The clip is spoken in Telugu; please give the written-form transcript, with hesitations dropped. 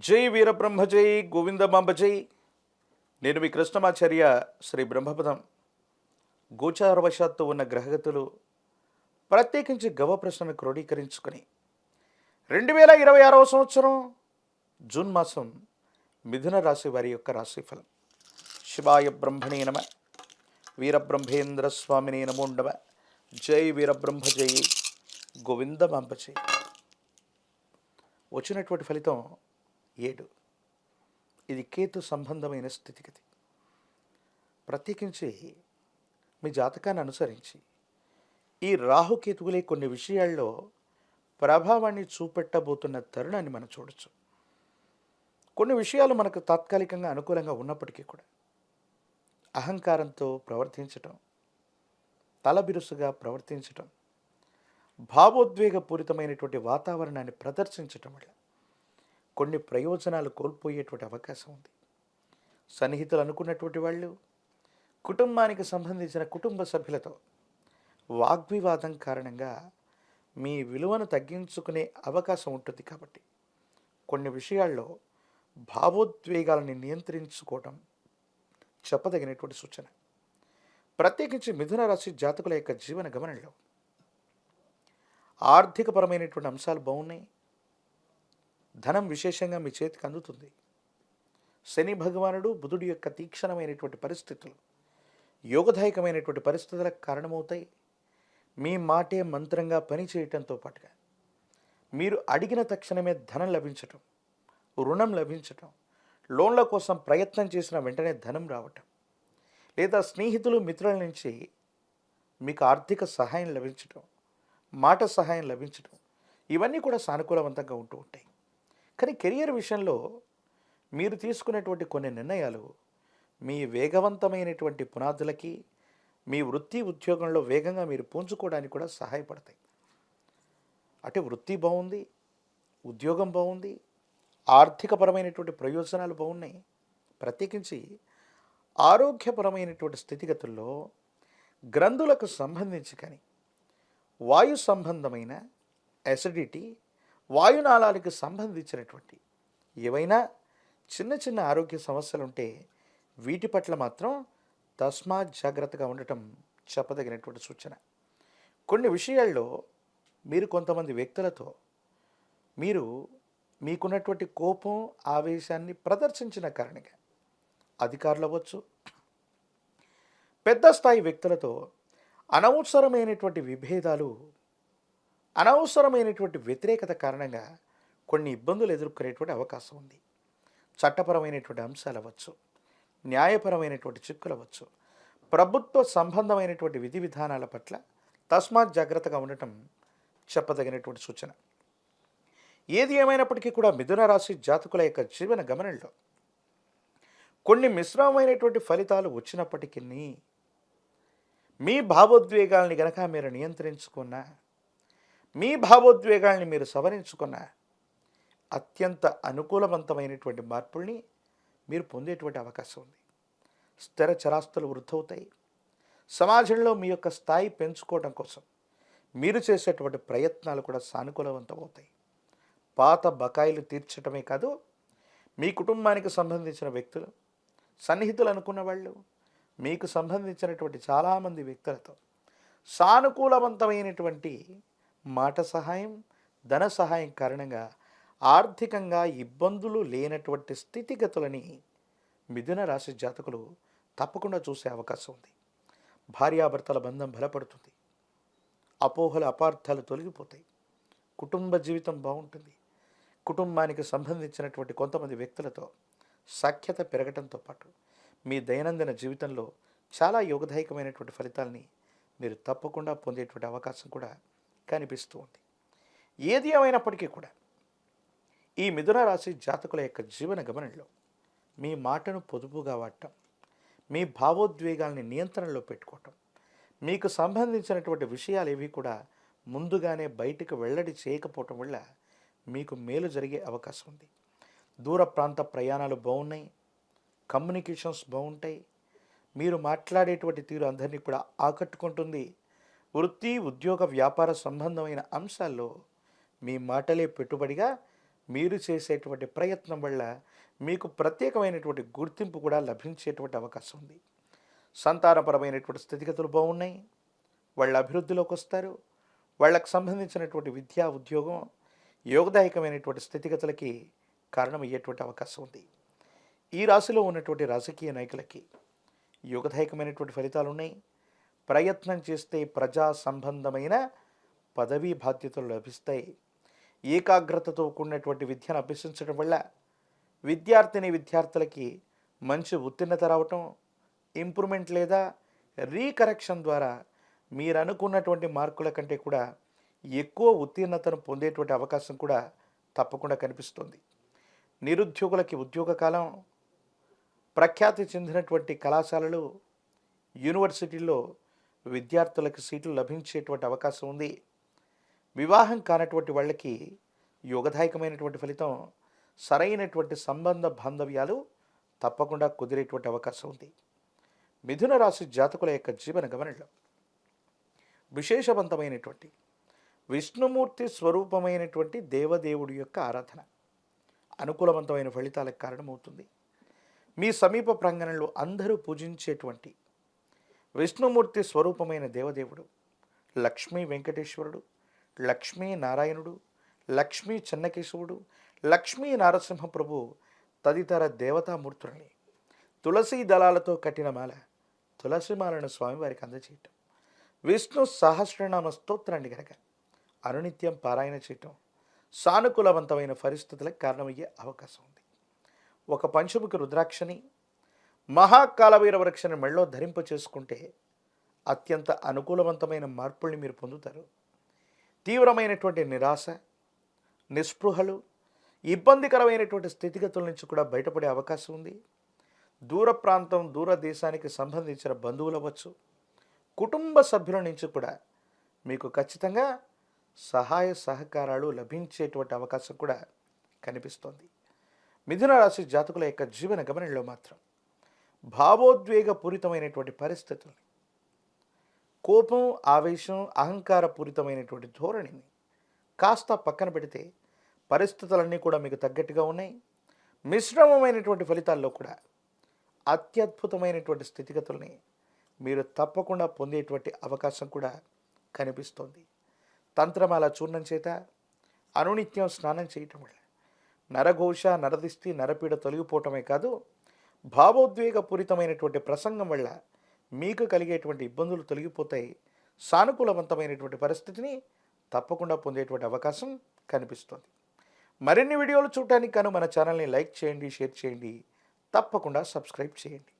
జై వీరబ్రహ్మ జై గోవిందమాంబ జై. నేను మీ కృష్ణమాచార్య. శ్రీ బ్రహ్మపదం గోచారవశాత్తు ఉన్న గ్రహగతులు ప్రత్యేకించి గవ ప్రశ్నను క్రోడీకరించుకొని 2026వ సంవత్సరం జూన్ మాసం మిథున రాశి వారి యొక్క రాశిఫలం. శివాయ బ్రహ్మణే నమ. వీరబ్రహ్మేంద్ర స్వామినే నమో నమ. జై వీరబ్రహ్మ జై గోవిందమాంబ జై. వచ్చినటువంటి ఫలితం 7. ఇది కేతు సంబంధమైన స్థితిగతి. ప్రత్యేకించి మీ జాతకాన్ని అనుసరించి ఈ రాహుకేతువులే కొన్ని విషయాల్లో ప్రభావాన్ని చూపెట్టబోతున్న తరుణాన్ని మనం చూడొచ్చు. కొన్ని విషయాలు మనకు తాత్కాలికంగా అనుకూలంగా ఉన్నప్పటికీ కూడా అహంకారంతో ప్రవర్తించటం, తలబిరుసుగా ప్రవర్తించటం, భావోద్వేగపూరితమైనటువంటి వాతావరణాన్ని ప్రదర్శించటం వల్ల కొన్ని ప్రయోజనాలు కోల్పోయేటువంటి అవకాశం ఉంది. సన్నిహితులు అనుకున్నటువంటి వాళ్ళు కుటుంబానికి సంబంధించిన కుటుంబ సభ్యులతో వాగ్వివాదం కారణంగా మీ విలువను తగ్గించుకునే అవకాశం ఉంటుంది. కాబట్టి కొన్ని విషయాల్లో భావోద్వేగాలని నియంత్రించుకోవడం చెప్పదగినటువంటి సూచన. ప్రత్యేకించి మిథున రాశి జాతకుల యొక్క జీవన గమనంలో ఆర్థికపరమైనటువంటి అంశాలు బాగున్నాయి. ధనం విశేషంగా మీ చేతికి అందుతుంది. శని భగవానుడు బుధుడి యొక్క తీక్షణమైనటువంటి పరిస్థితులు యోగదాయకమైనటువంటి పరిస్థితులకు కారణమవుతాయి. మీ మాటే మంత్రంగా పనిచేయటంతో పాటుగా మీరు అడిగిన తక్షణమే ధనం లభించటం, రుణం లభించటం, లోన్ల కోసం ప్రయత్నం చేసిన వెంటనే ధనం రావటం, లేదా స్నేహితులు మిత్రుల నుంచి మీకు ఆర్థిక సహాయం లభించటం, మాట సహాయం లభించటం, ఇవన్నీ కూడా సానుకూలవంతంగా ఉంటూ ఉంటాయి. కానీ కెరియర్ విషయంలో మీరు తీసుకునేటువంటి కొన్ని నిర్ణయాలు మీ వేగవంతమైనటువంటి పునాదులకి, మీ వృత్తి ఉద్యోగంలో వేగంగా మీరు పుంజుకోవడానికి కూడా సహాయపడతాయి. అంటే వృత్తి బాగుంది, ఉద్యోగం బాగుంది, ఆర్థికపరమైనటువంటి ప్రయోజనాలు బాగున్నాయి. ప్రత్యేకించి ఆరోగ్యపరమైనటువంటి స్థితిగతుల్లో గ్రంథులకు సంబంధించి కానీ వాయు సంబంధమైన అసిడిటీ, వాయునాళాలకు సంబంధించినటువంటి ఏవైనా చిన్న చిన్న ఆరోగ్య సమస్యలు ఉంటే వీటి పట్ల మాత్రం తస్మాత్ జాగ్రత్తగా ఉండటం చెప్పదగినటువంటి సూచన. కొన్ని విషయాల్లో మీరు కొంతమంది వ్యక్తులతో మీకున్నటువంటి కోపం, ఆవేశాన్ని ప్రదర్శించిన కారణంగా అధికారులు అవ్వచ్చు, పెద్ద స్థాయి వ్యక్తులతో అనవసరమైనటువంటి విభేదాలు, అనవసరమైనటువంటి వ్యతిరేకత కారణంగా కొన్ని ఇబ్బందులు ఎదుర్కొనేటువంటి అవకాశం ఉంది. చట్టపరమైనటువంటి అంశాలు అవ్వచ్చు, న్యాయపరమైనటువంటి చిక్కులు అవ్వచ్చు, ప్రభుత్వ సంబంధమైనటువంటి విధి విధానాల పట్ల తస్మాత్ జాగ్రత్తగా ఉండటం చెప్పదగినటువంటి సూచన. ఏది ఏమైనప్పటికీ కూడా మిథున రాశి జాతకుల యొక్క జీవన గమనంలో కొన్ని మిశ్రమమైనటువంటి ఫలితాలు వచ్చినప్పటికీ మీ భావోద్వేగాల్ని గనక మీరు నియంత్రించుకున్నా, మీ భావోద్వేగాల్ని మీరు సవరించుకున్న అత్యంత అనుకూలవంతమైనటువంటి మార్పుల్ని మీరు పొందేటువంటి అవకాశం ఉంది. స్థిర చరాస్తులు వృద్ధవుతాయి. సమాజంలో మీ యొక్క స్థాయి పెంచుకోవడం కోసం మీరు చేసేటువంటి ప్రయత్నాలు కూడా సానుకూలవంతమవుతాయి. పాత బకాయిలు తీర్చడమే కాదు, మీ కుటుంబానికి సంబంధించిన వ్యక్తులు, సన్నిహితులు అనుకున్న వాళ్ళు, మీకు సంబంధించినటువంటి చాలామంది వ్యక్తులతో సానుకూలవంతమైనటువంటి మాట సహాయం, ధన సహాయం కారణంగా ఆర్థికంగా ఇబ్బందులు లేనటువంటి స్థితిగతులని మిథున రాశి జాతకులు తప్పకుండా చూసే అవకాశం ఉంది. భార్యాభర్తల బంధం బలపడుతుంది. అపోహలు, అపార్థాలు తొలగిపోతాయి. కుటుంబ జీవితం బాగుంటుంది. కుటుంబానికి సంబంధించినటువంటి కొంతమంది వ్యక్తులతో సఖ్యత పెరగటంతో పాటు మీ దైనందిన జీవితంలో చాలా యోగదాయకమైనటువంటి ఫలితాలని మీరు తప్పకుండా పొందేటువంటి అవకాశం కూడా కనిపిస్తూ ఉంది. ఏది ఏమైనప్పటికీ కూడా ఈ మిథున రాశి జాతకుల యొక్క జీవన గమనంలో మీ మాటను పొదుపుగా వాడటం, మీ భావోద్వేగాల్ని నియంత్రణలో పెట్టుకోవటం, మీకు సంబంధించినటువంటి విషయాలు ఏవి కూడా ముందుగానే బయటకు వెల్లడి చేయకపోవటం వల్ల మీకు మేలు జరిగే అవకాశం ఉంది. దూర ప్రాంత ప్రయాణాలు బాగున్నాయి. కమ్యూనికేషన్స్ బాగుంటాయి. మీరు మాట్లాడేటువంటి తీరు అందరినీ కూడా ఆకట్టుకుంటుంది. వృత్తి, ఉద్యోగ, వ్యాపార సంబంధమైన అంశాల్లో మీ మాటలే పెట్టుబడిగా మీరు చేసేటువంటి ప్రయత్నం వల్ల మీకు ప్రత్యేకమైనటువంటి గుర్తింపు కూడా లభించేటువంటి అవకాశం ఉంది. సంతానపరమైనటువంటి స్థితిగతులు బాగున్నాయి. వాళ్ళ అభివృద్ధిలోకి వస్తారు. వాళ్ళకు సంబంధించినటువంటి విద్యా ఉద్యోగం యోగదాయకమైనటువంటి స్థితిగతులకి కారణమయ్యేటువంటి అవకాశం ఉంది. ఈ రాశిలో ఉన్నటువంటి రాజకీయ నాయకులకి యోగదాయకమైనటువంటి ఫలితాలు ఉన్నాయి. ప్రయత్నం చేస్తే ప్రజా సంబంధమైన పదవీ బాధ్యతలు లభిస్తాయి. ఏకాగ్రతతో కూడినటువంటి విద్యను అభ్యసించడం వల్ల విద్యార్థులకి మంచి ఉత్తీర్ణత రావటం, ఇంప్రూవ్మెంట్ లేదా రీకరెక్షన్ ద్వారా మీరు అనుకున్నటువంటి మార్కుల కంటే కూడా ఎక్కువ ఉత్తీర్ణతను పొందేటువంటి అవకాశం కూడా తప్పకుండా కనిపిస్తుంది. నిరుద్యోగులకి ఉద్యోగ కాలం, ప్రఖ్యాతి చెందినటువంటి కళాశాలలు, యూనివర్సిటీల్లో విద్యార్థులకు సీట్లు లభించేటువంటి అవకాశం ఉంది. వివాహం కానటువంటి వాళ్ళకి యోగదాయకమైనటువంటి ఫలితం, సరైనటువంటి సంబంధ బాంధవ్యాలు తప్పకుండా కుదిరేటువంటి అవకాశం ఉంది. మిథున రాశి జాతకుల యొక్క జీవన గమనంలో విశేషవంతమైనటువంటి విష్ణుమూర్తి స్వరూపమైనటువంటి దేవదేవుడి యొక్క ఆరాధన అనుకూలవంతమైన ఫలితాలకు కారణమవుతుంది. మీ సమీప ప్రాంగణంలో అందరూ పూజించేటువంటి విష్ణుమూర్తి స్వరూపమైన దేవదేవుడు లక్ష్మీ వెంకటేశ్వరుడు, లక్ష్మీ నారాయణుడు, లక్ష్మీ చెన్నకేశవుడు, లక్ష్మీ నరసింహ ప్రభు తదితర దేవతామూర్తుల్ని తులసీ దళాలతో కట్టిన మాల, తులసిమాలను స్వామివారికి అందజేయటం, విష్ణు సహస్రనామ స్తోత్రాన్ని గనక అనునిత్యం పారాయణ చేయటం సానుకూలవంతమైన పరిస్థితులకు కారణమయ్యే అవకాశం ఉంది. ఒక పంచముఖి రుద్రాక్షని, మహాకాలభైర వృక్షాన్ని మెళ్ళో ధరింప చేసుకుంటే అత్యంత అనుకూలవంతమైన మార్పుల్ని మీరు పొందుతారు. తీవ్రమైనటువంటి నిరాశ, నిస్పృహలు, ఇబ్బందికరమైనటువంటి స్థితిగతుల నుంచి కూడా బయటపడే అవకాశం ఉంది. దూర ప్రాంతం, దూర దేశానికి సంబంధించిన బంధువులు అవ్వచ్చు, కుటుంబ సభ్యుల నుంచి కూడా మీకు ఖచ్చితంగా సహాయ సహకారాలు లభించేటువంటి అవకాశం కూడా కనిపిస్తోంది. మిథున రాశి జాతకుల యొక్క జీవన గమనంలో మాత్రం భావోద్వేగపూరితమైనటువంటి పరిస్థితులు, కోపం, ఆవేశం, అహంకారపూరితమైనటువంటి ధోరణిని కాస్త పక్కన పెడితే పరిస్థితులన్నీ కూడా మీకు తగ్గట్టుగా ఉన్నాయి. మిశ్రమమైనటువంటి ఫలితాల్లో కూడా అత్యద్భుతమైనటువంటి స్థితిగతుల్ని మీరు తప్పకుండా పొందేటువంటి అవకాశం కూడా కనిపిస్తోంది. తంత్రమాల చూర్ణం చేత అనునిత్యం స్నానం చేయటం వల్ల నరఘోష, నరదిష్టి, నరపీడ తొలగిపోవటమే కాదు, భావోద్వేగపూరితమైనటువంటి ప్రసంగం వల్ల మీకు కలిగేటువంటి ఇబ్బందులు తొలగిపోతాయి. సానుకూలవంతమైనటువంటి పరిస్థితిని తప్పకుండా పొందేటువంటి అవకాశం కనిపిస్తుంది. మరిన్ని వీడియోలు చూడటానికి గాను మన ఛానల్ని లైక్ చేయండి, షేర్ చేయండి, తప్పకుండా సబ్స్క్రైబ్ చేయండి.